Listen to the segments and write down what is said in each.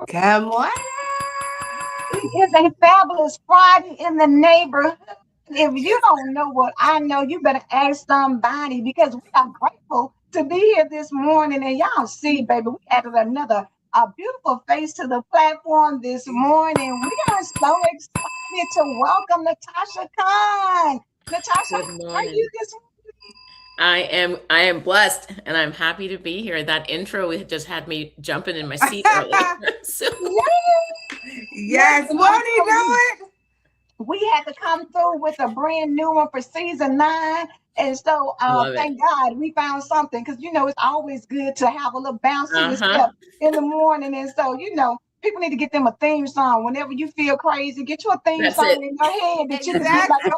Come on. It is a fabulous Friday in the neighborhood. If you don't know what I know, you better ask somebody because we are grateful to be here this morning. And y'all see, baby, we added another a beautiful face to the platform this morning. We are so excited to welcome Natasha Khan. Natasha, Good how are you morning. this I am blessed and I'm happy to be here. That intro it just had me jumping in my seat earlier. So morning? Yes, Yes, and won't he also do it? we had to come through with a brand new one for season 9. And so I love it. thank God we found something because it's always good to have a little bounce to your Uh-huh. step in the morning. And so, people need to get them a theme song. Whenever you feel crazy, get you a theme That's it. song in your head that you can be like, Exactly.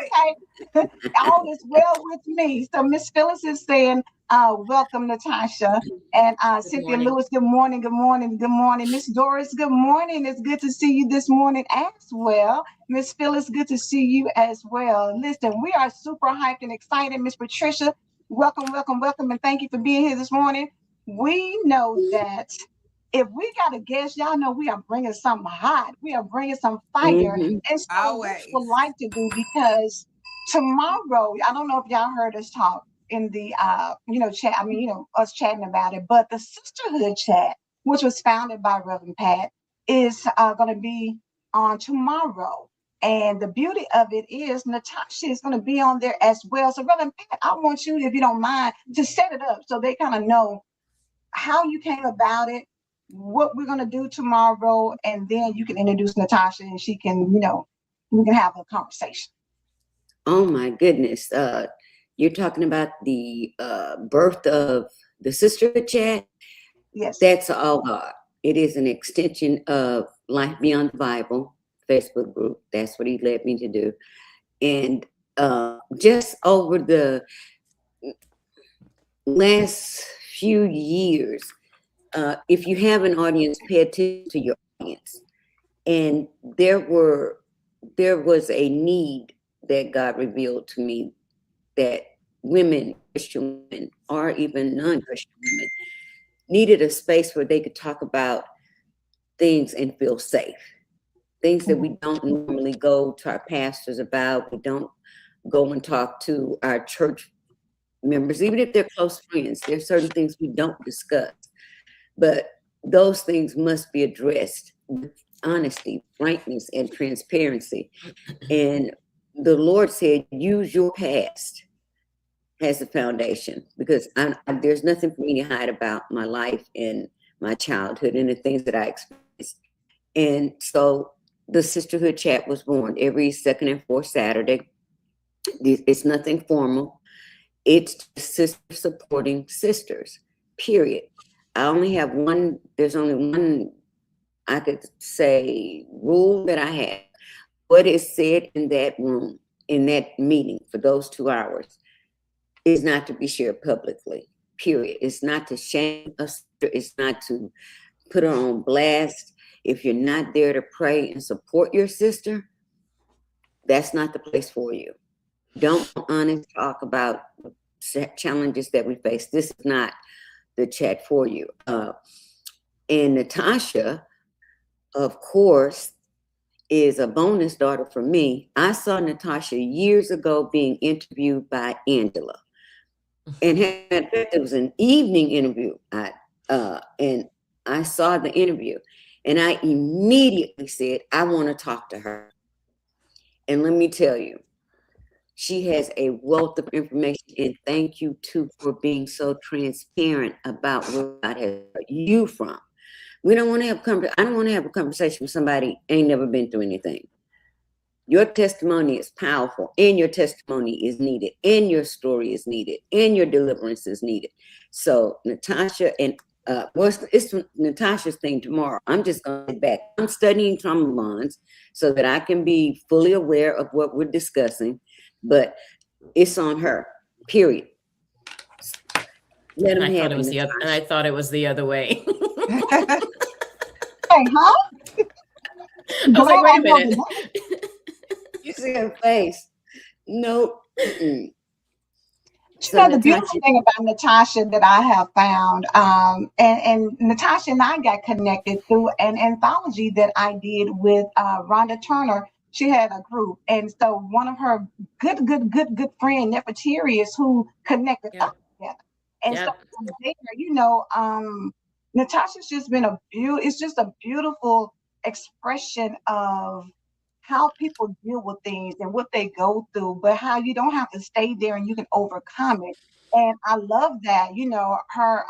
okay, all is well with me. So Miss Phyllis is saying, welcome, Natasha. And Good Cynthia morning. Lewis, good morning, good morning, good morning. Miss Doris, good morning. It's good to see you this morning as well. Miss Phyllis, good to see you as well. Listen, we are super hyped and excited. Miss Patricia, welcome, welcome, welcome, and thank you for being here this morning. We know that if we got a guest, y'all know we are bringing something hot. We are bringing some fire. Hmm. And so, what we would Always. like to do, because tomorrow, I don't know if y'all heard us talk in the, chat. I mean, us chatting about it, but the sisterhood chat, which was founded by Reverend Pat, is going to be on tomorrow. And the beauty of it is Natasha is going to be on there as well. So, Reverend Pat, I want you, if you don't mind, to set it up so they kind of know how you came about it, what we're going to do tomorrow, and then you can introduce Natasha and she can, we can have a conversation. Oh my goodness. You're talking about the birth of the sisterhood chat. Yes. That's all God. It is an extension of Life Beyond the Bible Facebook group. That's what he led me to do. And just over the last few years, if you have an audience, pay attention to your audience. And there was a need that God revealed to me that women, Christian women, or even non-Christian women, needed a space where they could talk about things and feel safe. Things that we Mhm. don't normally go to our pastors about. We don't go and talk to our church members, even if they're close friends. There's certain things we don't discuss. But those things must be addressed with honesty, frankness, and transparency. And the Lord said, use your past as a foundation because there's nothing for me to hide about my life and my childhood and the things that I experienced. And so the sisterhood chat was born every second and fourth Saturday. It's nothing formal. It's just sisters supporting sisters, period. There's only one, I could say, rule that I have. What is said in that room, in that meeting for those 2 hours is not to be shared publicly, period. It's not to shame a sister. It's not to put her on blast. If you're not there to pray and support your sister, that's not the place for you. Don't honest talk about challenges that we face. This is not the chat for you. And Natasha, of course, is a bonus daughter for me. I saw Natasha years ago being interviewed by Angela. And in fact, it was an evening interview. And I saw the interview and I immediately said, I want to talk to her. And let me tell you, she has a wealth of information. And thank you too for being so transparent about where God has brought you from. We don't want to have I don't want to have a conversation with somebody ain't never been through anything. Your testimony is powerful, and your testimony is needed, and your story is needed, and your deliverance is needed. So Natasha and it's Natasha's thing tomorrow. I'm just going to sit back. I'm studying trauma bonds so that I can be fully aware of what we're discussing, but it's on her. Period. Let And them I thought have it it, was the other and Natasha. I thought it was the other way. Hey, huh? I was like, Glad wait I a know minute. that. You see her face. Nope. Mm-mm. You So know, the beautiful Natasha, thing about Natasha that I have found, and Natasha and I got connected through an anthology that I did with Rhonda Turner. She had a group, and so one of her good friend, Nefertarius, who connected us Yep. together. And so Yep. from there, Natasha's just been it's just a beautiful expression of how people deal with things and what they go through, but how you don't have to stay there and you can overcome it. And I love that, her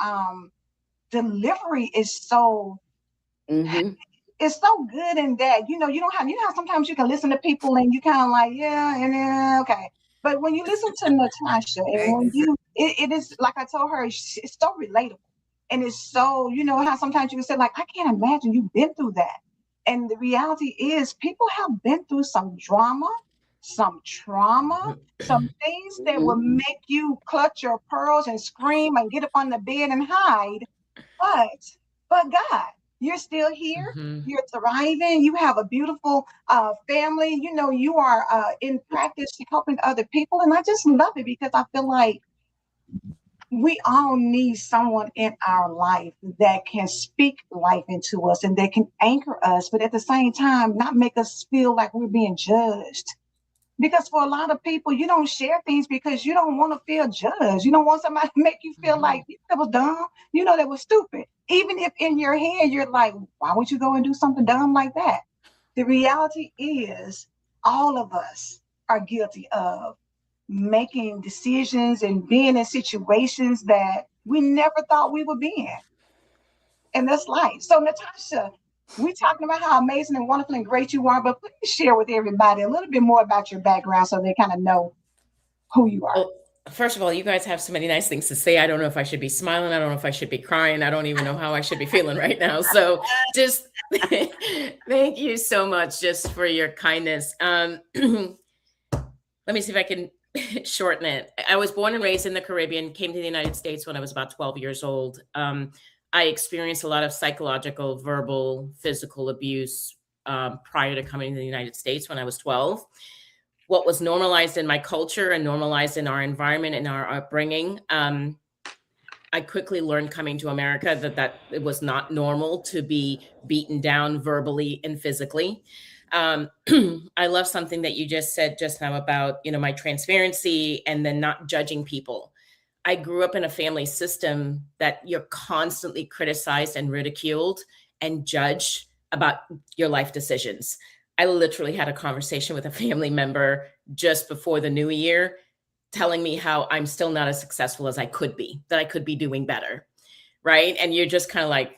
delivery is so mm-hmm, it's so good in that, you know how sometimes you can listen to people and you kind of like, yeah, and then okay. But when you listen to Natasha and when Exactly. it is like I told her, it's so relatable. And it's so, you know how sometimes you can say, like, I can't imagine you've been through that. And the reality is people have been through some drama, some trauma, some things that mm-hmm, will make you clutch your pearls and scream and get up on the bed and hide. But God, you're still here. Mhm. You're thriving. You have a beautiful family. You know, you are in practice helping other people. And I just love it because I feel like we all need someone in our life that can speak life into us and that can anchor us, but at the same time, not make us feel like we're being judged. Because for a lot of people, you don't share things because you don't want to feel judged. You don't want somebody to make you feel like Mhm. that was dumb, that was stupid. Even if in your head you're like, why would you go and do something dumb like that? The reality is, all of us are guilty of making decisions and being in situations that we never thought we would be in. And that's life. So, Natasha, we talking about how amazing and wonderful and great you are, but please share with everybody a little bit more about your background so they kind of know who you are. Well, first of all, you guys have so many nice things to say. I don't know if I should be smiling. I don't know if I should be crying. I don't even know how I should be feeling right now. So just thank you so much just for your kindness. Let me see if I can shorten it. I was born and raised in the Caribbean, came to the United States when I was about 12 years old. I experienced a lot of psychological, verbal, physical abuse prior to coming to the United States when I was 12. What was normalized in my culture and normalized in our environment and our upbringing, I quickly learned coming to America that it was not normal to be beaten down verbally and physically. Um, I love something that you just said just now about, my transparency and then not judging people. I grew up in a family system that you're constantly criticized and ridiculed and judged about your life decisions. I literally had a conversation with a family member just before the new year telling me how I'm still not as successful as I could be, that I could be doing better. Right. And you're just kind of like,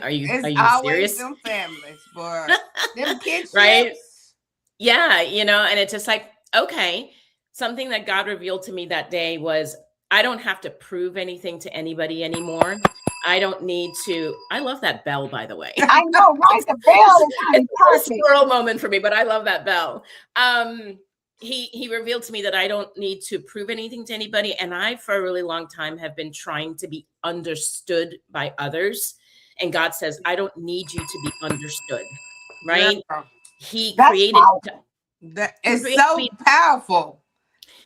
are It's you always serious? them families for them Right. kidships. Yeah. And it's just like, okay. Something that God revealed to me that day was I don't have to prove anything to anybody anymore. I don't need to. I love that bell, by the way. I know, right? it's, The bell it's, is it's honey a perfect. squirrel moment for me, but I love that bell. He revealed to me that I don't need to prove anything to anybody. And I, for a really long time, have been trying to be understood by others. And God says, I don't need you to be understood. Girl, Right. He That's created powerful. that he is created so me. powerful.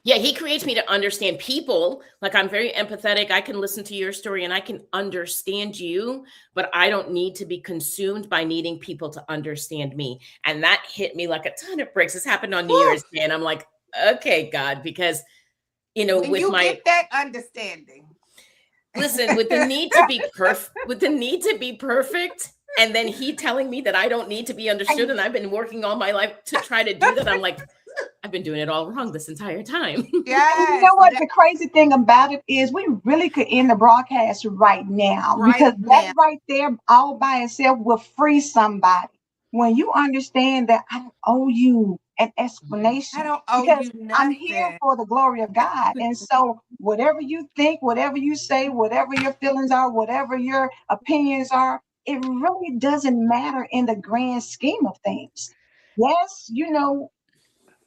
Yeah, he creates me to understand people. Like I'm very empathetic. I can listen to your story and I can understand you, but I don't need to be consumed by needing people to understand me. And that hit me like a ton of bricks. This happened on New Whew. Year's Day. And I'm like, okay, God, because When with you my get that understanding. listen, with the need to be perfect, and then he telling me that I don't need to be understood, and I've been working all my life to try to do that. I'm like, I've been doing it all wrong this entire time. And you Yes, know what? The crazy thing about it is we really could end the broadcast right now right because that now. right there all by itself will free somebody. When you understand that I don't owe you an I explanation don't owe because you I'm here nothing. for the glory of God. And so whatever you think, whatever you say, whatever your feelings are, whatever your opinions are, it really doesn't matter in the grand scheme of things. Yes,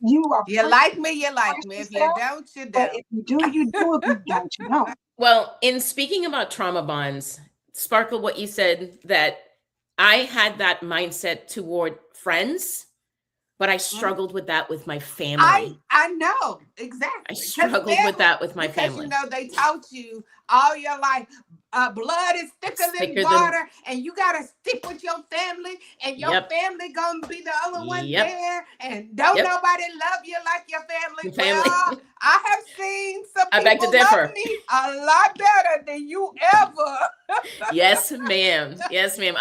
you are You free like me, you to like me. express If you yourself. don't, you But don't. if you do, you do. If you don't, you don't. Well, in speaking about trauma bonds, Sparkle, what you said that I had that mindset toward friends, but I struggled with that with my family. I know exactly. I struggled with that with my family. You know, they taught you all your life, blood is thicker than water, and you gotta stick with your family, and your family gonna be the only one there, and don't nobody love you like your family. Well, I have seen some people love me a lot better than you ever. Yes, ma'am. Yes, ma'am.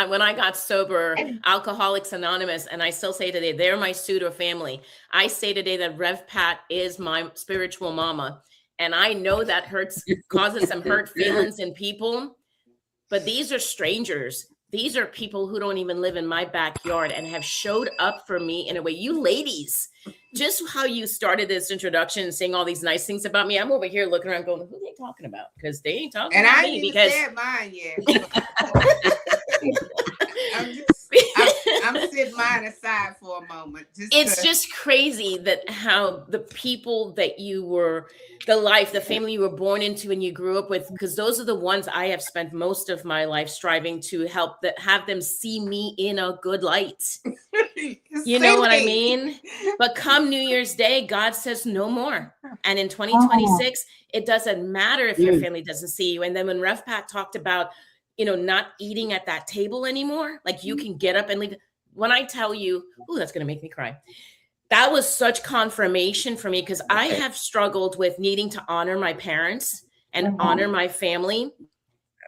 When I got sober, Alcoholics Anonymous, and I still say today, they're my pseudo family. I say today that Rev Pat is my spiritual mama. And I know that causes some hurt feelings in people, but these are strangers. These are people who don't even live in my backyard and have showed up for me in a way. You ladies, just how you started this introduction and saying all these nice things about me, I'm over here looking around going, who are they talking about? Because they ain't talking about me. And I ain't said mine yet. I'm sitting mine aside for a moment. It's just crazy that how the people that you were, the family you were born into and you grew up with, because those are the ones I have spent most of my life striving to help have them see me in a good light. You know what I mean? But come New Year's Day, God says no more. And in 2026, it doesn't matter if your family doesn't see you. And then when Rev Pat talked about, not eating at that table anymore, like you can get up and leave. When I tell you, that's going to make me cry. That was such confirmation for me, because I have struggled with needing to honor my parents and honor my family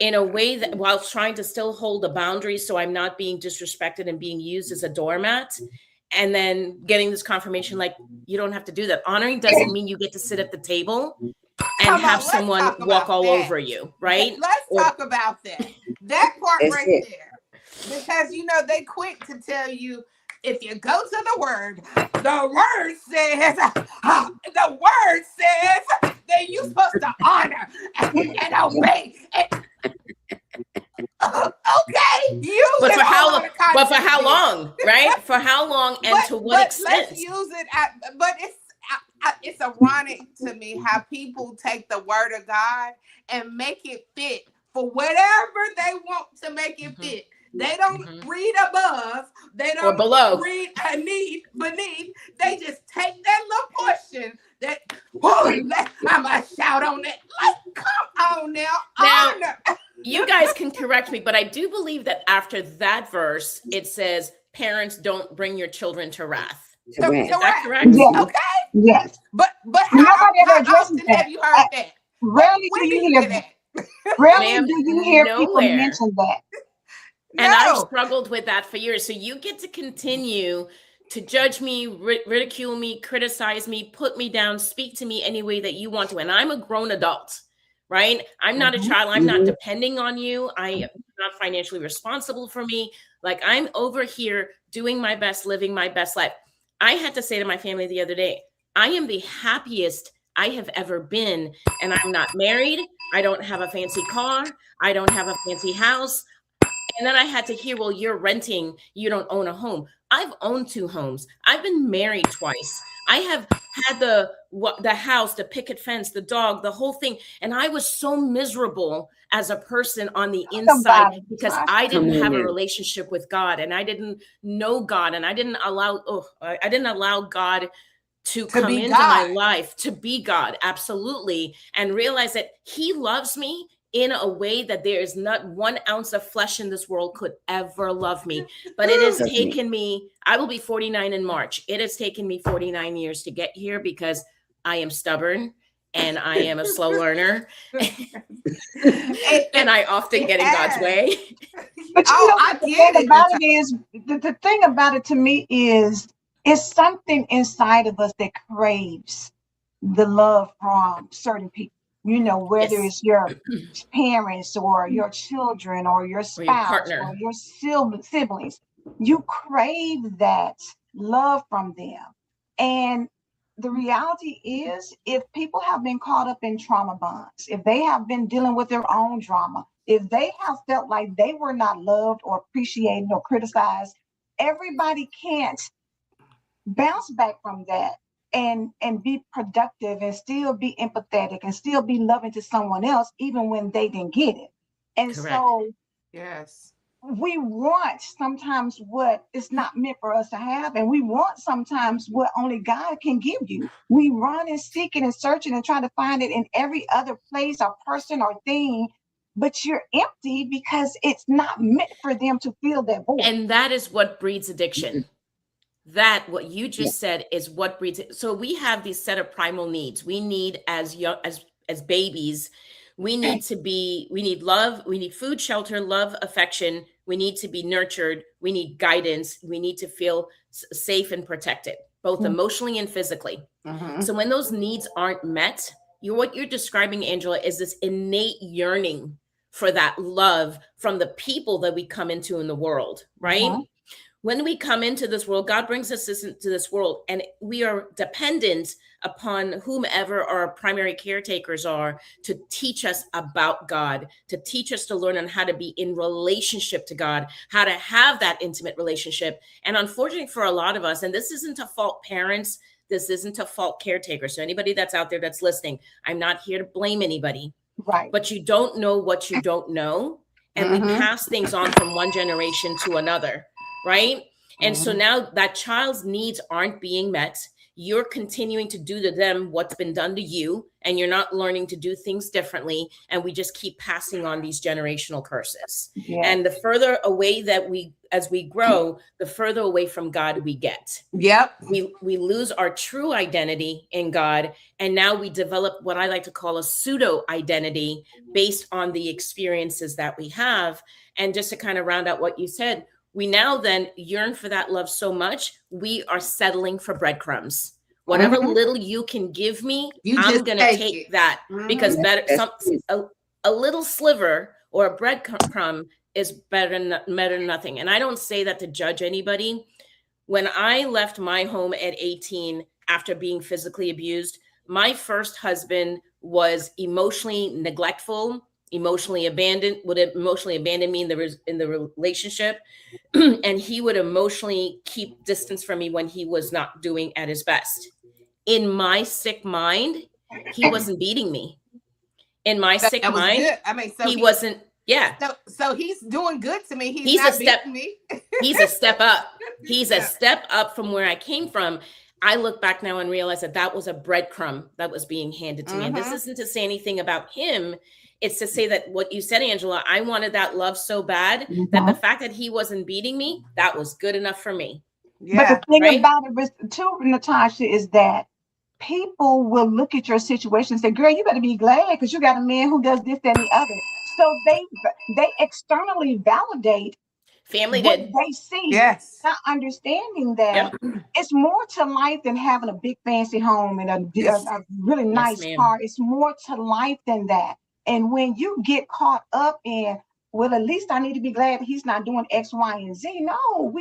in a way that while trying to still hold a boundary so I'm not being disrespected and being used as a doormat. And then getting this confirmation, like, you don't have to do that. Honoring doesn't mean you get to sit at the table and have someone walk all over you, right? Let's talk about that. That part right there. Because, they quick to tell you, if you go to the word says that you're supposed to honor and obey. Okay. But for how long, right? For how long and to what extent? Let's use it but it's ironic to me how people take the word of God and make it fit for whatever they want to make it fit. They don't read above. They don't read beneath. They just take that little portion I'm going to shout on that. Like, come on now. Now, you guys can correct me, but I do believe that after that verse, it says, parents, don't bring your children to wrath. Is that correct? Yes. Okay. Yes. But how often have you heard that? Rarely do you hear that. Rarely do you hear people mention that. And I've struggled with that for years. So you get to continue to judge me, ridicule me, criticize me, put me down, speak to me any way that you want to. And I'm a grown adult, right? I'm not a child. I'm not depending on you. I am not financially responsible for me. Like, I'm over here doing my best, living my best life. I had to say to my family the other day, I am the happiest I have ever been. And I'm not married. I don't have a fancy car. I don't have a fancy house. And then I had to hear, well, you're renting, you don't own a home. I've owned 2 homes. I've been married twice. I have had the house, the picket fence, the dog, the whole thing. And I was so miserable as a person on the inside because I didn't have a relationship with God, and I didn't know God, and I didn't allow God to come into my life, to be God. Absolutely. And realize that he loves me in a way that there is not 1 ounce of flesh in this world could ever love me. But it has taken me, I will be 49 in March. It has taken me 49 years to get here because I am stubborn and I am a slow learner. And I often get in God's way. But the thing about it to me is, it's something inside of us that craves the love from certain people. Whether it's your parents or your children or your spouse or your siblings, you crave that love from them. And the reality is, if people have been caught up in trauma bonds, if they have been dealing with their own drama, if they have felt like they were not loved or appreciated or criticized, everybody can't bounce back from that and be productive and still be empathetic and still be loving to someone else, even when they didn't get it. And so, yes, we want sometimes what is not meant for us to have, and we want sometimes what only God can give you. We run and seek it and search it and try to find it in every other place or person or thing, but you're empty because it's not meant for them to fill that void. And that is what breeds addiction. That what you Yeah. just said is what breeds it. So we have these set of primal needs. We need as young as babies, we need love, we need food, shelter, love, affection. We need to be nurtured. We need guidance. We need to feel safe and protected, both emotionally and physically. So when those needs aren't met, what you're describing, Angela, is this innate yearning for that love from the people that we come into in the world, right? When we come into this world, God brings us into this world, and we are dependent upon whomever our primary caretakers are to teach us about God, to teach us to learn on how to be in relationship to God, how to have that intimate relationship. And unfortunately for a lot of us, and this isn't to fault parents, this isn't to fault caretakers. So anybody that's out there that's listening, I'm not here to blame anybody, Right. but you don't know what you don't know. And we pass things on from one generation to another. Right. And so now that child's needs aren't being met. You're continuing to do to them what's been done to you, and you're not learning to do things differently. And we just keep passing on these generational curses. Yeah. And the further away that as we grow, the further away from God we get. Yep. We lose our true identity in God. And now we develop what I like to call a pseudo identity based on the experiences that we have. And just to kind of round out what you said, we now then yearn for that love so much, we are settling for breadcrumbs. Whatever little you can give me, I'm going to take that, because a little sliver or a breadcrumb is better than nothing. And I don't say that to judge anybody. When I left my home at 18 after being physically abused, my first husband was emotionally neglectful, emotionally abandoned, would emotionally abandon me in the relationship. And he would emotionally keep distance from me when he was not doing at his best. In my sick mind, he wasn't beating me. In my sick mind, good. I mean, so he wasn't. Yeah. So he's doing good to me. He's not beating me. He's a step up. He's a step up from where I came from. I look back now and realize that was a breadcrumb that was being handed to me. And this isn't to say anything about him. It's to say that what you said, Angela, I wanted that love so bad that the fact that he wasn't beating me, that was good enough for me. Yeah, but the thing about it too, Natasha, is that people will look at your situation and say, girl, you better be glad because you got a man who does this, that, and the other. So they externally validate family what did. they see. Yes. Not understanding that it's more to life than having a big fancy home and a really nice car. It's more to life than that. And when you get caught up in, well, at least I need to be glad that he's not doing X, Y, and Z. No,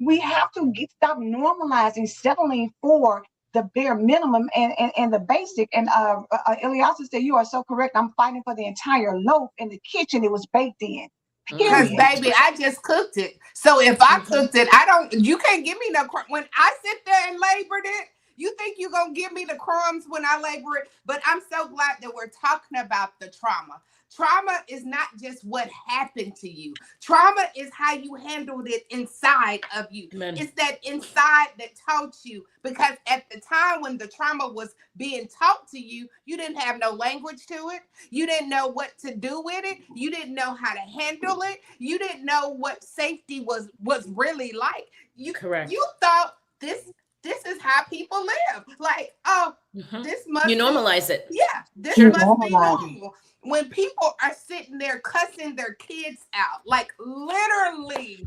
we have to stop normalizing settling for the bare minimum and the basic. And Eliasa said, you are so correct. I'm fighting for the entire loaf in the kitchen. It was baked in. Because baby, I just cooked it. So if I cooked it, you can't give me no crumbs. When I sit there and labored it, you think you're going to give me the crumbs when I labor it? But I'm so glad that we're talking about the trauma. Trauma is not just what happened to you. Trauma is how you handled it inside of you. Amen. It's that inside that taught you. Because at the time when the trauma was being taught to you, you didn't have no language to it. You didn't know what to do with it. You didn't know how to handle it. You didn't know what safety was really like. Correct. You thought this is how people live. Like, this must you normalize it. Yeah, this must be normal. When people are sitting there cussing their kids out, like literally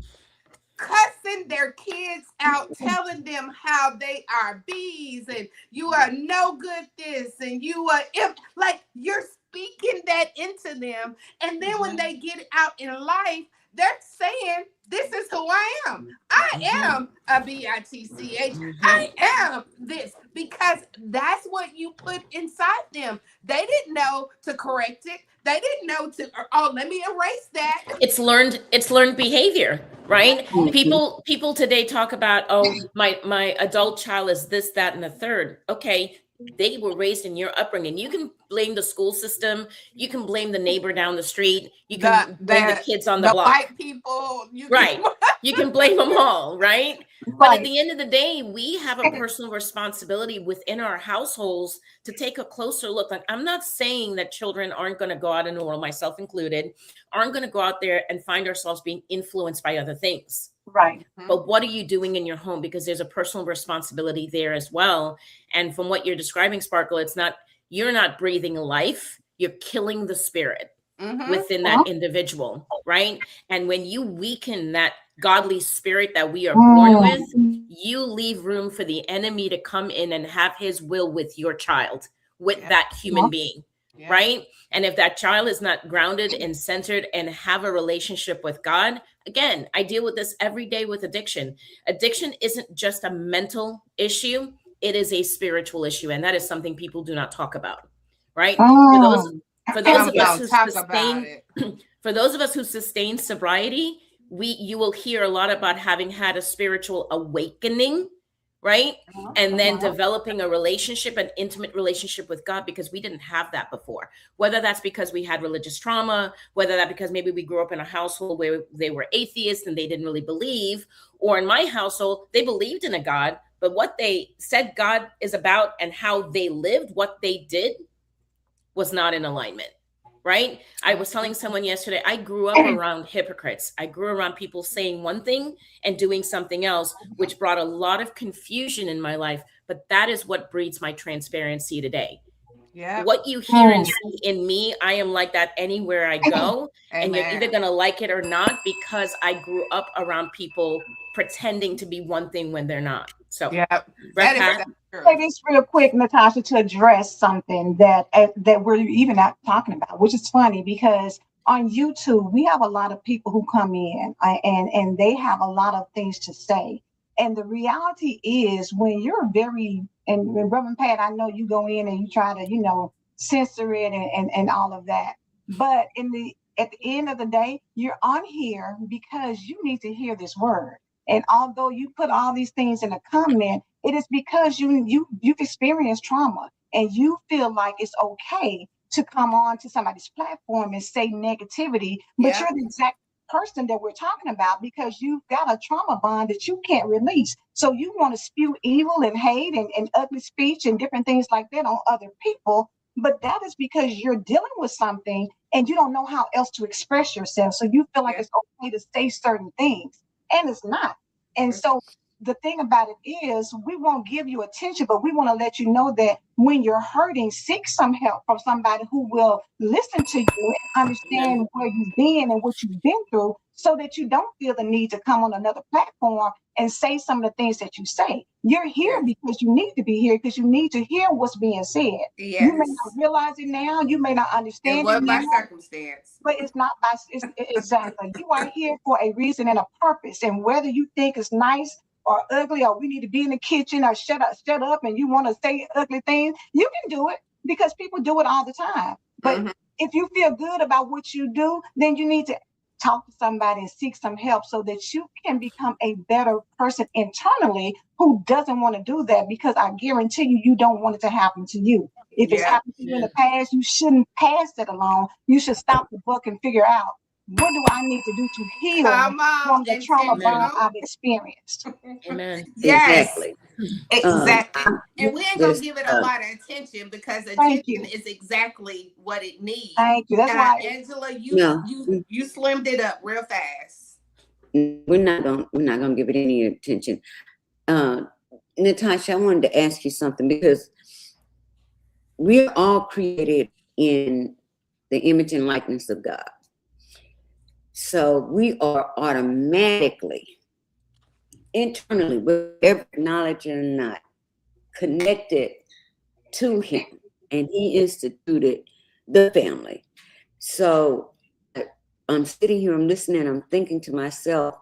cussing their kids out, telling them how they are bees and you are no good this and you are like you're speaking that into them. And then when they get out in life, they're saying, this is who I am. I am a B-I-T-C-H. I am this, because that's what you put inside them. They didn't know to correct it. They didn't know let me erase that. It's learned behavior, right? People today talk about, my adult child is this, that, and the third. Okay, they were raised in your upbringing. You can blame the school system. You can blame the neighbor down the street. You can blame the kids on the block. White people. Right. You can blame them all, right? But at the end of the day, we have a personal responsibility within our households to take a closer look. Like, I'm not saying that children aren't going to go out in the world, myself included, aren't going to go out there and find ourselves being influenced by other things. Right. But what are you doing in your home? Because there's a personal responsibility there as well. And from what you're describing, Sparkle, it's not, you're not breathing life, you're killing the spirit within that individual, right? And when you weaken that godly spirit that we are born with, you leave room for the enemy to come in and have his will with your child, with that human being, right? And if that child is not grounded and centered and have a relationship with God, again, I deal with this every day with addiction. Addiction isn't just a mental issue, it is a spiritual issue. And that is something people do not talk about, right? For those of us who sustain sobriety, you will hear a lot about having had a spiritual awakening, right? And then developing a relationship, an intimate relationship with God, because we didn't have that before. Whether that's because we had religious trauma, whether that because maybe we grew up in a household where they were atheists and they didn't really believe, or in my household, they believed in a God, but what they said God is about and how they lived, what they did, was not in alignment, right? I was telling someone yesterday, I grew up around hypocrites. I grew around people saying one thing and doing something else, which brought a lot of confusion in my life. But that is what breeds my transparency today. Yeah. What you hear and see in me, I am like that anywhere I go. And you're either going to like it or not, because I grew up around people pretending to be one thing when they're not. So say this real quick, Natashah, to address something that we're even not talking about, which is funny because on YouTube we have a lot of people who come in and they have a lot of things to say. And the reality is, when you're and Reverend Pat, I know you go in and you try to, censor it and all of that. But at the end of the day, you're on here because you need to hear this word. And although you put all these things in a comment, it is because you've experienced trauma and you feel like it's okay to come on to somebody's platform and say negativity, but you're the exact person that we're talking about because you've got a trauma bond that you can't release. So you want to spew evil and hate and ugly speech and different things like that on other people. But that is because you're dealing with something and you don't know how else to express yourself. So you feel like it's okay to say certain things. And it's not. And so the thing about it is, we won't give you attention, but we want to let you know that when you're hurting, seek some help from somebody who will listen to you and understand where you've been and what you've been through, so that you don't feel the need to come on another platform and say some of the things that you say. You're here because you need to be here, because you need to hear what's being said. You may not realize it now, you may not understand it now, by circumstance, but it's not by exactly. You are here for a reason and a purpose, and whether you think it's nice or ugly, or we need to be in the kitchen, or shut up, and you want to say ugly things, you can do it because people do it all the time. But if you feel good about what you do, then you need to talk to somebody and seek some help so that you can become a better person internally who doesn't want to do that, because I guarantee you don't want it to happen to you. If it's happened to you in the past, you shouldn't pass it along. You should stop the book and figure out, what do I need to do to heal from the trauma bond I've experienced? Amen. Yes, exactly. And we ain't gonna give it a lot of attention, because attention is exactly what it needs. Thank you. That's why, Angela, you slimmed it up real fast. We're not gonna give it any attention. Natashah, I wanted to ask you something, because we're all created in the image and likeness of God. So we are automatically, internally, whether knowledge or not, connected to him. And he instituted the family. So I'm sitting here, I'm listening, I'm thinking to myself,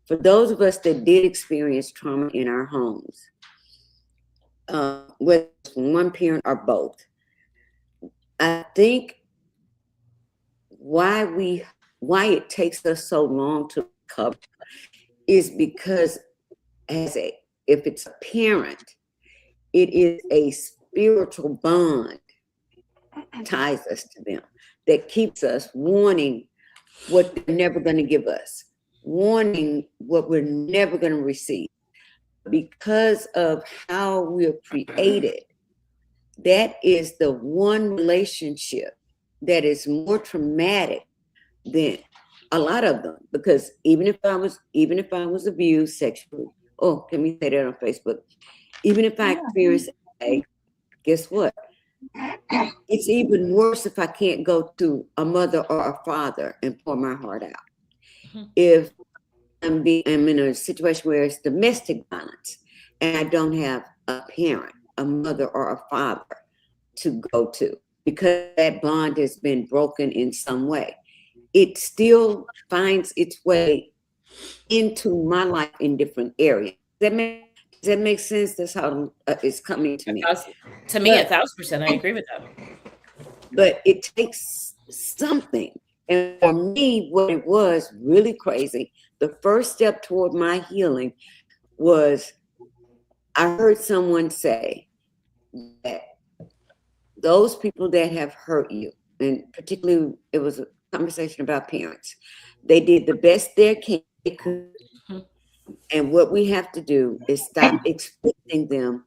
for those of us that did experience trauma in our homes, whether it's from one parent or both, I think why it takes us so long to recover is because if it's a parent, it is spiritual bond ties us to them, that keeps us wanting what they're never going to give us, wanting what we're never going to receive. Because of how we're created, that is the one relationship that is more traumatic than a lot of them. Because even if I was abused sexually, oh, can we say that on Facebook? Even if I experienced, guess what? It's even worse if I can't go to a mother or a father and pour my heart out. If I'm in a situation where it's domestic violence and I don't have a parent, a mother or a father to go to, because that bond has been broken in some way, it still finds its way into my life in different areas. Does that make sense? That's how it's coming to me. To me, 1,000%, I agree with that. But it takes something. And for me, what it was really crazy, the first step toward my healing was I heard someone say that those people that have hurt you, and particularly it was a conversation about parents, they did the best they could. And what we have to do is stop expecting them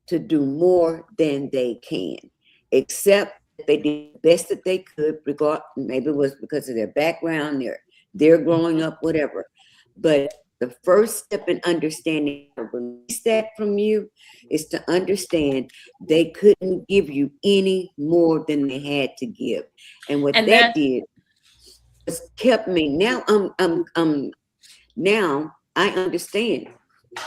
to do more than they can, accept that they did the best that they could, maybe it was because of their background, their growing up, whatever. But the first step in understanding how to release that from you is to understand they couldn't give you any more than they had to give. And what that did was kept me. Now now I understand.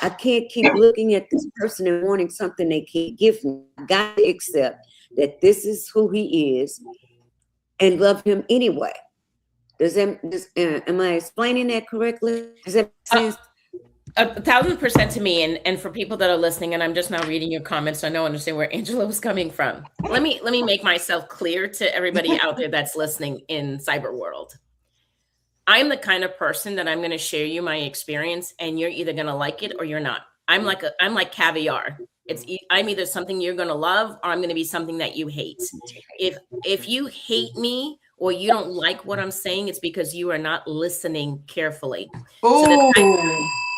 I can't keep looking at this person and wanting something they can't give me. I got to accept that this is who he is and love him anyway. Am I explaining that correctly? Does that make sense? 1,000% to me, and for people that are listening, and I'm just now reading your comments, so I know understand where Angela was coming from. Let me make myself clear to everybody out there that's listening in cyber world. I'm the kind of person that I'm going to share you my experience, and you're either going to like it or you're not. I'm like caviar. I'm either something you're going to love or I'm going to be something that you hate. If you hate me or you don't like what I'm saying, it's because you are not listening carefully. So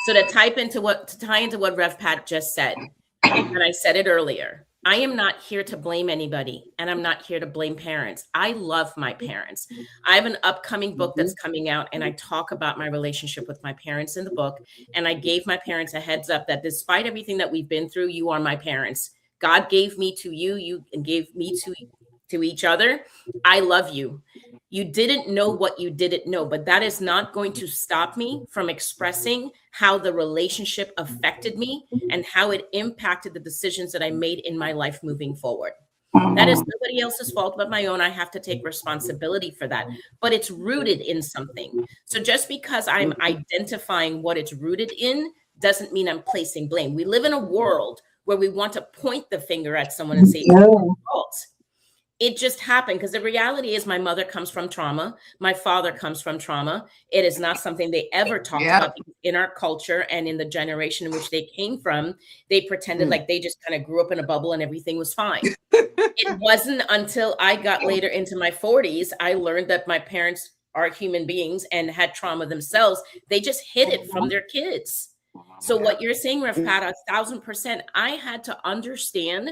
to tie into what Rev Pat just said, and I said it earlier, I am not here to blame anybody, and I'm not here to blame parents. I love my parents. I have an upcoming book that's coming out, and I talk about my relationship with my parents in the book. And I gave my parents a heads up that despite everything that we've been through, you are my parents. God gave me to you, you and gave me to each other. I love you. You didn't know what you didn't know, but that is not going to stop me from expressing how the relationship affected me and how it impacted the decisions that I made in my life moving forward. That is nobody else's fault but my own. I have to take responsibility for that, but it's rooted in something. So just because I'm identifying what it's rooted in doesn't mean I'm placing blame. We live in a world where we want to point the finger at someone and say, it's your fault. It just happened because the reality is my mother comes from trauma. My father comes from trauma. It is not something they ever talked about in our culture and in the generation in which they came from. They pretended like they just kind of grew up in a bubble and everything was fine. It wasn't until I got later into my 40s, I learned that my parents are human beings and had trauma themselves. They just hid it from their kids. So what you're saying, Rev Pat, 1,000%, I had to understand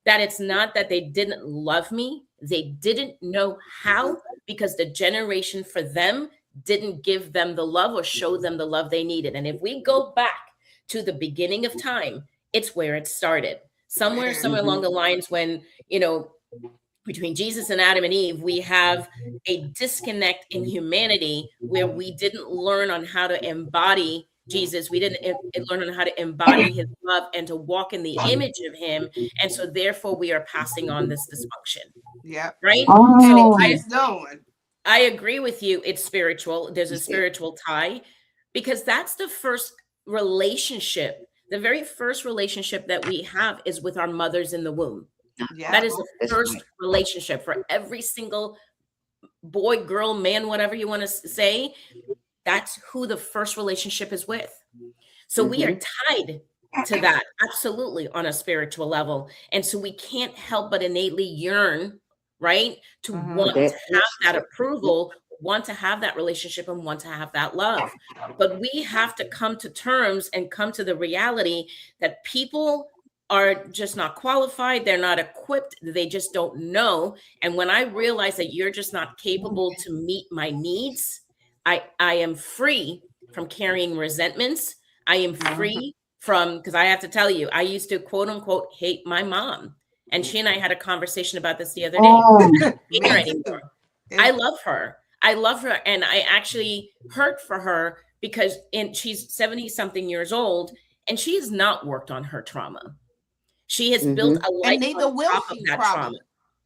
that it's not that they didn't love me. They didn't know how, because the generation for them didn't give them the love or show them the love they needed. And if we go back to the beginning of time, it's where it started. Somewhere along the lines when, between Jesus and Adam and Eve, we have a disconnect in humanity where we didn't learn on how to embody Jesus. We didn't learn on how to embody his love and to walk in the image of him. And so therefore we are passing on this dysfunction. Yeah. Right? So I agree with you. It's spiritual. There's a spiritual tie, because that's the first relationship. The very first relationship that we have is with our mothers in the womb. Yeah. That is the first relationship for every single boy, girl, man, whatever you want to say. That's who the first relationship is with. So we are tied to that, absolutely, on a spiritual level. And so we can't help but innately yearn, right, to want to have that approval, want to have that relationship, and want to have that love. But we have to come to terms and come to the reality that people are just not qualified, they're not equipped, they just don't know. And when I realize that you're just not capable to meet my needs, I am free from carrying resentments. I am free from, because I have to tell you, I used to quote unquote hate my mom. And she and I had a conversation about this the other day. I love her. I love her. And I actually hurt for her because she's 70 something years old and she has not worked on her trauma. She has built a life and neither will she, trauma.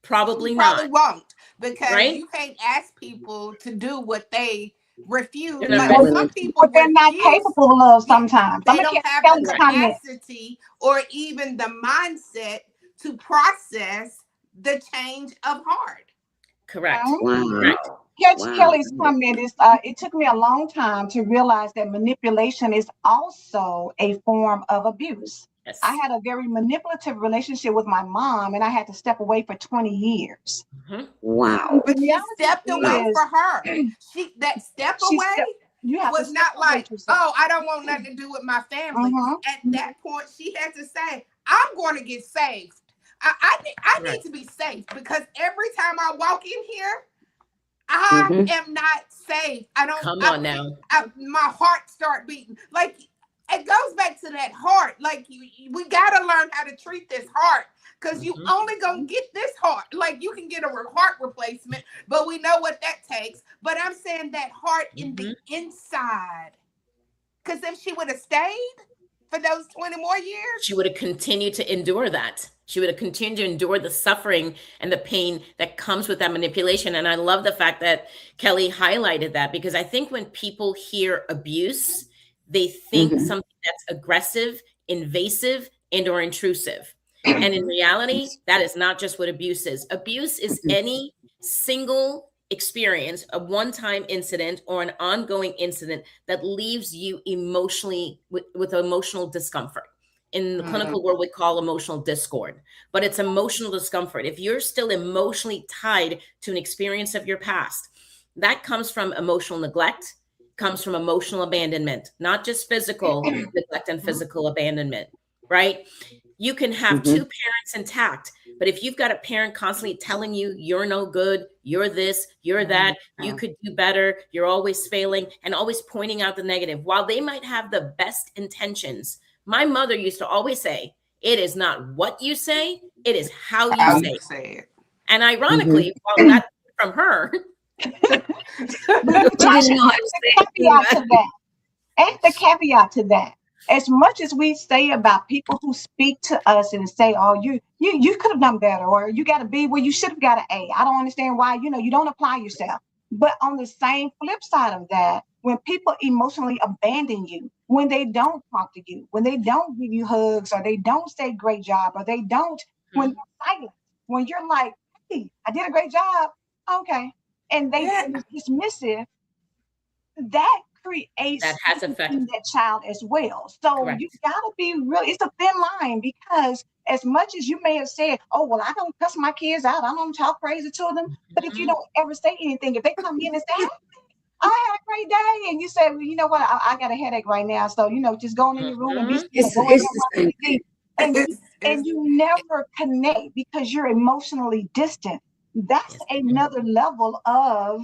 Probably not. Probably won't, because you can't ask people to do what they refuse. Like some people they're not capable of sometimes. They don't have the capacity or even the mindset to process the change of heart. Correct. Correct. Kelly's comment is, it took me a long time to realize that manipulation is also a form of abuse. Yes. I had a very manipulative relationship with my mom, and I had to step away for 20 years. Wow. But you stepped away for her. That step away was not like, oh, I don't want nothing to do with my family. At that point, she had to say, I'm going to get saved. I need to be safe, because every time I walk in here, I am not safe. I don't. Come on now. My heart start beating. Like, it goes back to that heart. Like, we got to learn how to treat this heart, because you only gonna get this heart. Like, you can get a heart replacement, but we know what that takes. But I'm saying that heart in the inside, because if she would have stayed for those 20 more years, she would have continued to endure that. She would have continued to endure the suffering and the pain that comes with that manipulation. And I love the fact that Kelly highlighted that, because I think when people hear abuse, they think something that's aggressive, invasive, and or intrusive. And in reality, that is not just what abuse is. Abuse is any single experience, a one-time incident or an ongoing incident that leaves you emotionally with emotional discomfort. In the clinical world, we call emotional discord, but it's emotional discomfort. If you're still emotionally tied to an experience of your past, that comes from emotional neglect, comes from emotional abandonment, not just physical neglect and physical abandonment, right? You can have two parents intact, but if you've got a parent constantly telling you you're no good, you're this, you're that, you could do better, you're always failing, and always pointing out the negative, while they might have the best intentions. My mother used to always say, it is not what you say, it is how you say it. And ironically, while that's from her, the caveat to that, as much as we say about people who speak to us and say, oh, you could have done better, or you got a B where you should have got an A. I don't understand why, you don't apply yourself. But on the same flip side of that, when people emotionally abandon you, when they don't talk to you, when they don't give you hugs, or they don't say great job, or they don't, when you're silent, when you're like, hey, I did a great job, okay, and they dismissive, that creates that has effect in that child as well. So you gotta be real. It's a thin line, because as much as you may have said, oh, well, I don't cuss my kids out, I don't talk crazy to them, but if you don't ever say anything, if they come in and say, I had a great day, and you say, well, you know what, I got a headache right now, so just go in your room and be still. And you never connect because you're emotionally distant. That's another level of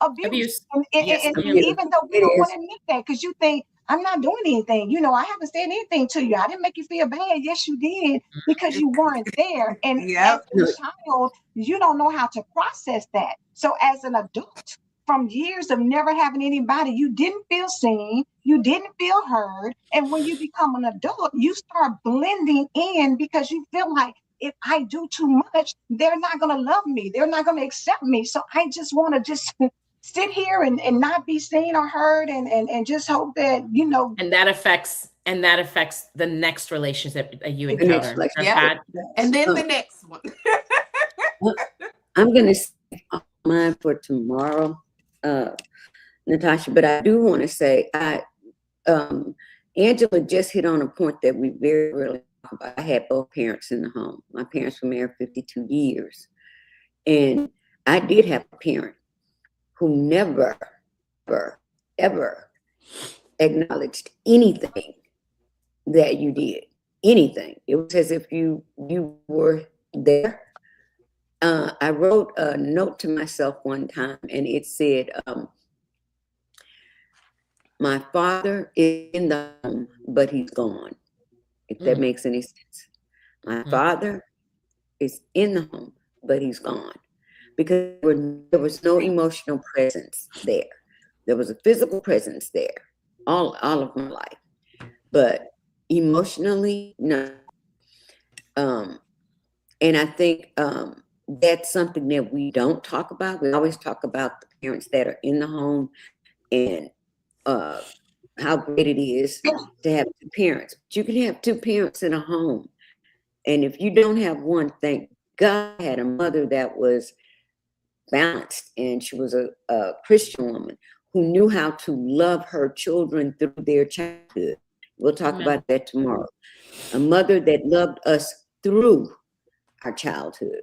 abuse. And even though we don't want to admit that, because you think, I'm not doing anything, I haven't said anything to you, I didn't make you feel bad. Yes, you did, because you weren't there. And as a child, you don't know how to process that. So as an adult, from years of never having anybody, you didn't feel seen, you didn't feel heard. And when you become an adult, you start blending in, because you feel like, if I do too much, they're not going to love me, they're not going to accept me. So I just want to just sit here and not be seen or heard, and just hope that, And that affects the next relationship that you encounter. And then the next one. I'm going to say mine for tomorrow, Natashah, but I do want to say, Angela just hit on a point that we very rarely talk about. I had both parents in the home. My parents were married 52 years. And I did have a parent who never, ever acknowledged anything that you did. Anything. It was as if you were there. I wrote a note to myself one time, and it said, my father is in the home, but he's gone. If that makes any sense. My father is in the home, but he's gone. Because there was no emotional presence there. There was a physical presence there all of my life. But emotionally, no. And I think that's something that we don't talk about. We always talk about the parents that are in the home and how great it is to have two parents. But you can have two parents in a home. And if you don't have one, thank God I had a mother that was balanced, and she was a Christian woman who knew how to love her children through their childhood. We'll talk about that tomorrow. A mother that loved us through our childhood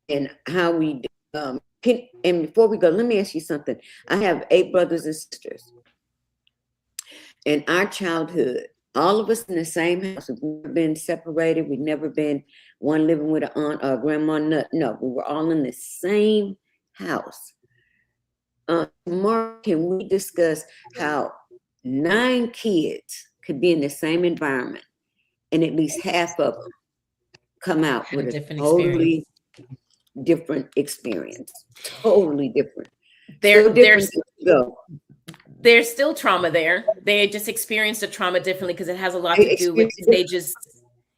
and how we and before we go, let me ask you something. I have 8 brothers and sisters. In our childhood, all of us in the same house. We've never been separated. We've never been one living with an aunt or a grandma. No, we were all in the same house. Tomorrow, can we discuss how 9 kids could be in the same environment and at least half of them come out with a totally different experience? Totally different. There's still trauma there. They just experienced the trauma differently because it has a lot to do with stages.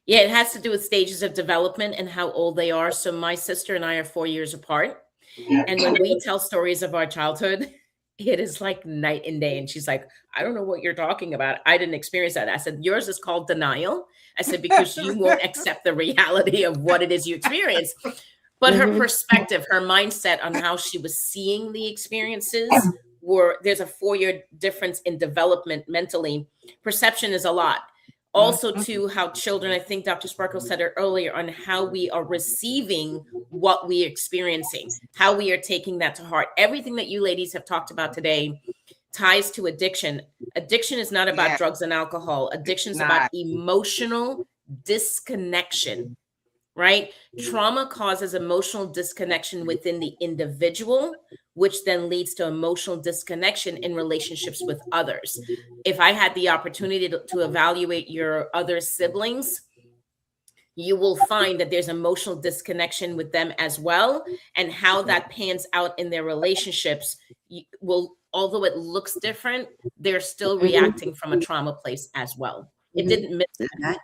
Yeah, it has to do with stages of development and how old they are. So my sister and I are 4 years apart. And when we tell stories of our childhood, it is like night and day. And she's like, I don't know what you're talking about. I didn't experience that. I said, yours is called denial. I said, because you won't accept the reality of what it is you experience. But her perspective, her mindset on how she was seeing the experiences there's a 4-year difference in development mentally. Perception is a lot. Also to how children, I think Dr. Sparkle said it earlier, on how we are receiving what we're experiencing, how we are taking that to heart. Everything that you ladies have talked about today ties to addiction. Addiction is not about drugs and alcohol. Addiction is about emotional disconnection, right? Trauma causes emotional disconnection within the individual, which then leads to emotional disconnection in relationships with others. If I had the opportunity to evaluate your other siblings, you will find that there's emotional disconnection with them as well. And how that pans out in their relationships will, although it looks different, they're still reacting from a trauma place as well. It didn't miss that.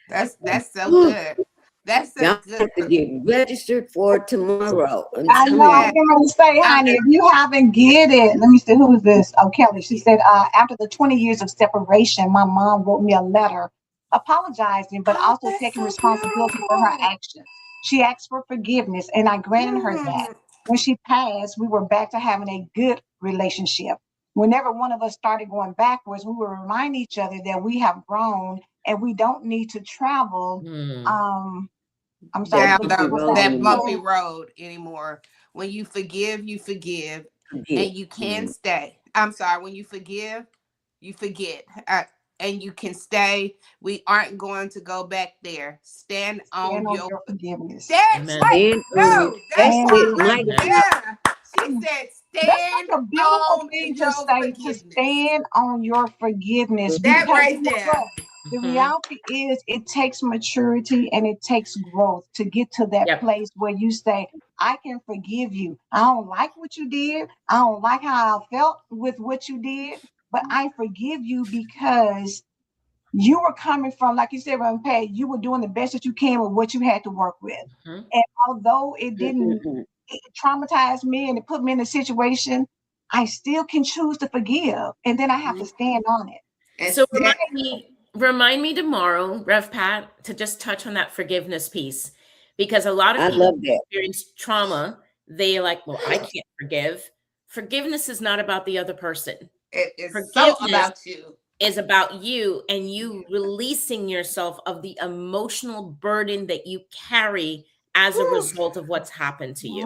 That's so good. That's so Y'all good. have to get registered for tomorrow. I know. I'm going to say, honey, if you haven't get it, let me see, who is this? Oh, Kelly. She said, after the 20 years of separation, my mom wrote me a letter apologizing, but also taking responsibility for her actions. She asked for forgiveness, and I granted her that. When she passed, we were back to having a good relationship. Whenever one of us started going backwards, we would remind each other that we have grown and we don't need to travel. I'm sorry, that bumpy road anymore. When you forgive, and you can stay. I'm sorry, when you forgive, you forget, and you can stay. We aren't going to go back there. Stand on your forgiveness. That's right. No, that's right. Yeah. She said, stand a beautiful thing to say, to stand on your forgiveness. That right there. The reality is, it takes maturity and it takes growth to get to that place where you say, I can forgive you. I don't like what you did. I don't like how I felt with what you did, but I forgive you because you were coming from, like you said, Reverend Pat, you were doing the best that you can with what you had to work with. And although it didn't traumatize me and it put me in a situation, I still can choose to forgive. And then I have to stand on it. So remind me tomorrow, Rev Pat, to just touch on that forgiveness piece, because a lot of people experience trauma. They're like, well, I can't forgive. Forgiveness is not about the other person. It's so about you. is about you and you releasing yourself of the emotional burden that you carry as a result of what's happened to you.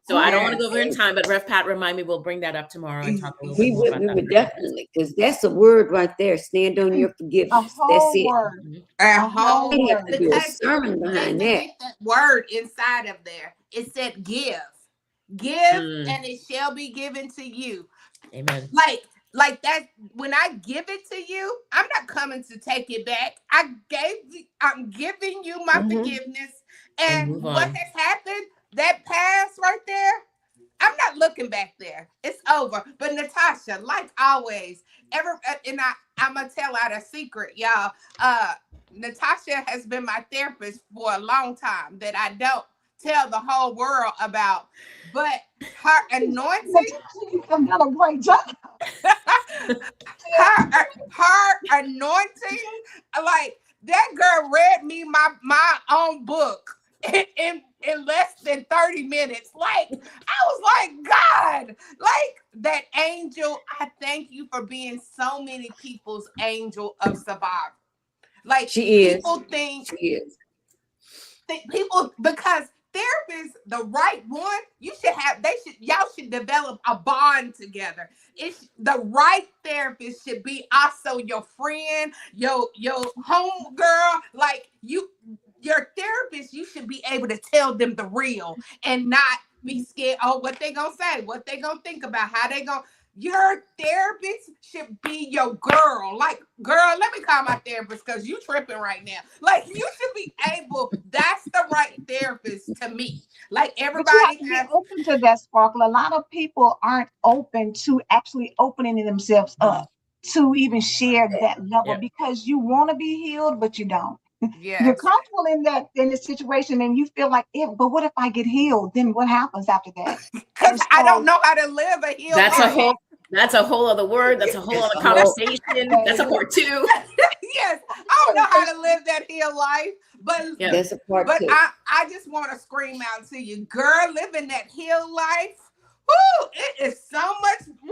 So I don't want to go over in time, but Rev Pat, remind me, we'll bring that up tomorrow and talk a little bit more about We that. would definitely, because that's a word right there. Stand on your A forgiveness. That's whole it. word. A A whole whole They have word. to do a because sermon they behind that. forget that word inside of there. It said give. Give and it shall be given to you. Amen. Like that, when I give it to you, I'm not coming to take it back. I'm giving you my forgiveness. And And move what on. has happened, that past right there, I'm not looking back there. It's over. But Natashah, like always, I'm gonna tell out a secret, y'all. Natashah has been my therapist for a long time that I don't tell the whole world about. But her anointing, You've done a great job. her anointing, like that girl read me my own book in less than 30 minutes. Like I was like, God, like that angel, I thank you for being so many people's angel of survival. Like She is. people think She is. people, because therapists, the right one, y'all should develop a bond together. It's the right therapist should be also your friend, your home girl. Like your therapist, you should be able to tell them the real and not be scared. Oh, what they gonna say, what they gonna think about, how they gonna. Your therapist should be your girl. Like, girl, let me call my therapist because you tripping right now. Like, you should be able, that's the right therapist to me. Like, But you have everybody to be has, open to that, Sparkle. A lot of people aren't open to actually opening themselves up to even share that level Yeah. because you want to be healed, but you don't. You're yes. comfortable in this situation and you feel like but what if I get healed? Then what happens after that? Because And I don't so, know how to live a healed That's a life. whole other word. That's a whole other a whole- conversation. That's a part two. Yes, I don't know how to live that healed life, but Yeah. That's a part but two. I just want to scream out to you, girl, living that healed life. Woo! It is so much. Woo!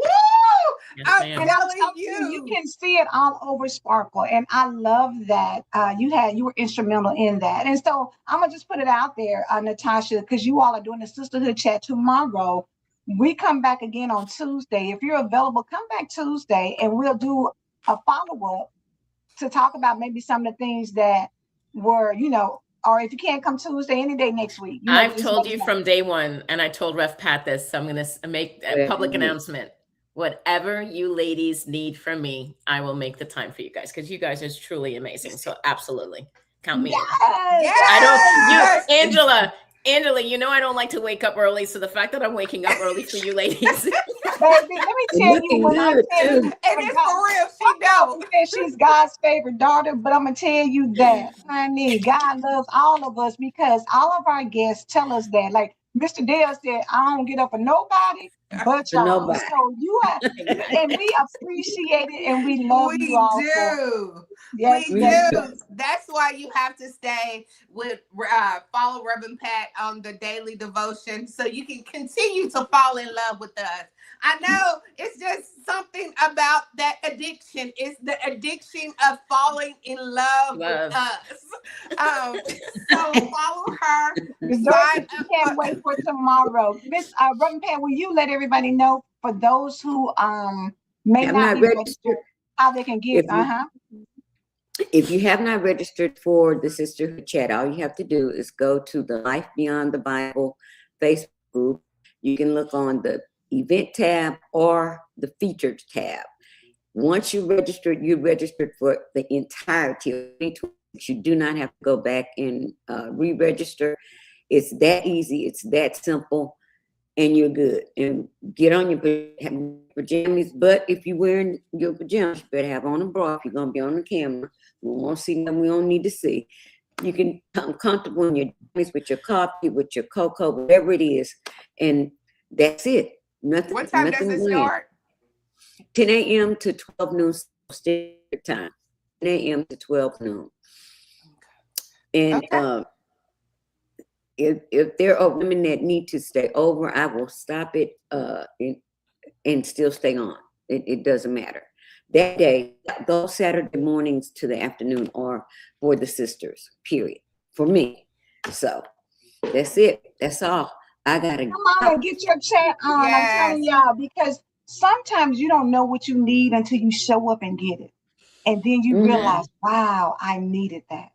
Yes, I'm ma'am. and I'm telling telling you, you you. can see it all over Sparkle, and I love that you were instrumental in that. And so I'm gonna just put it out there, Natashah, because you all are doing the sisterhood chat tomorrow. We come back again on Tuesday. If you're available, come back Tuesday, and we'll do a follow up to talk about maybe some of the things that were, or if you can't come Tuesday, any day next week, I've just told let us you know. from day one, and I told Ref Pat this, so I'm going to make a public announcement. Whatever you ladies need from me, I will make the time for you guys because you guys are truly amazing. So absolutely, count me in. Yes, I don't, Yes. Angela, you know I don't like to wake up early. So the fact that I'm waking up early for you ladies. baby, let me tell you, Looking when I good tell you, too. And when it's God, for real, she don't. said she's God's favorite daughter, but I'm gonna tell you that, honey, God loves all of us because all of our guests tell us that. Like Mr. Dale said, I don't get up for nobody but For y'all. nobody. So and we appreciate it and we love you We all for it. do. Yes, We We yes, do. do. yes. That's why you have to stay with follow Reverend Pat on the daily devotion so you can continue to fall in love with us. I know it's just something about that addiction. It's the addiction of falling in love with Love. us. So follow her. Rejoice Sign if you up can't for wait for tomorrow. Miss Reverend Pat, will you let everybody know for those who may Have not not be registered. registered how they can give? If you have not registered for the Sisterhood Chat, all you have to do is go to the Life Beyond the Bible Facebook group. You can look on the event tab or the featured tab. Once you're registered for the entirety of 2020. You do not have to go back and re-register. It's that easy. It's that simple. And you're good. And get on your pajamas. But if you're wearing your pajamas, you better have on a bra if you're going to be on the camera. We won't see nothing we don't need to see. You can come comfortable in your pajamas with your coffee, with your cocoa, whatever it is. And that's it. Nothing. what time does it start? 10 a.m. to 12 noon standard time. 10 a.m. to 12 noon. And Okay. if there are women that need to stay over, I will stop it and still stay on. It doesn't matter. that day, those Saturday mornings to the afternoon are for the sisters, period, for me. So that's it. That's all. I gotta Come on and get your chat on. I'm telling Yes. y'all, because sometimes you don't know what you need until you show up and get it. And then you realize, wow, I needed that.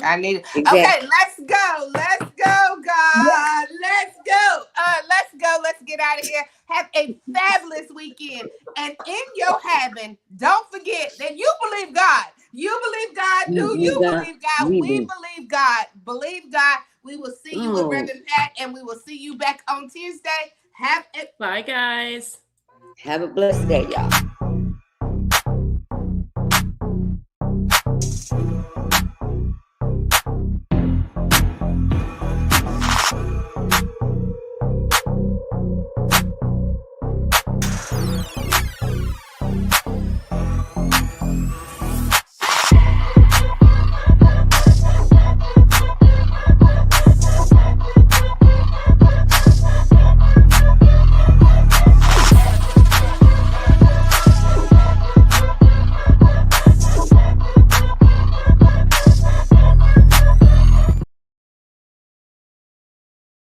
I need it. Exactly. Okay, let's go. Let's go, God. Let's go. Let's go. Let's get out of here. Have a fabulous weekend. And in your having, don't forget that you believe God. You believe God. Do you believe God? We We do. believe God. Believe God. We will see you with Oh. Reverend Pat, and we will see you back on Tuesday. Have a Bye, guys. Have a blessed day, y'all.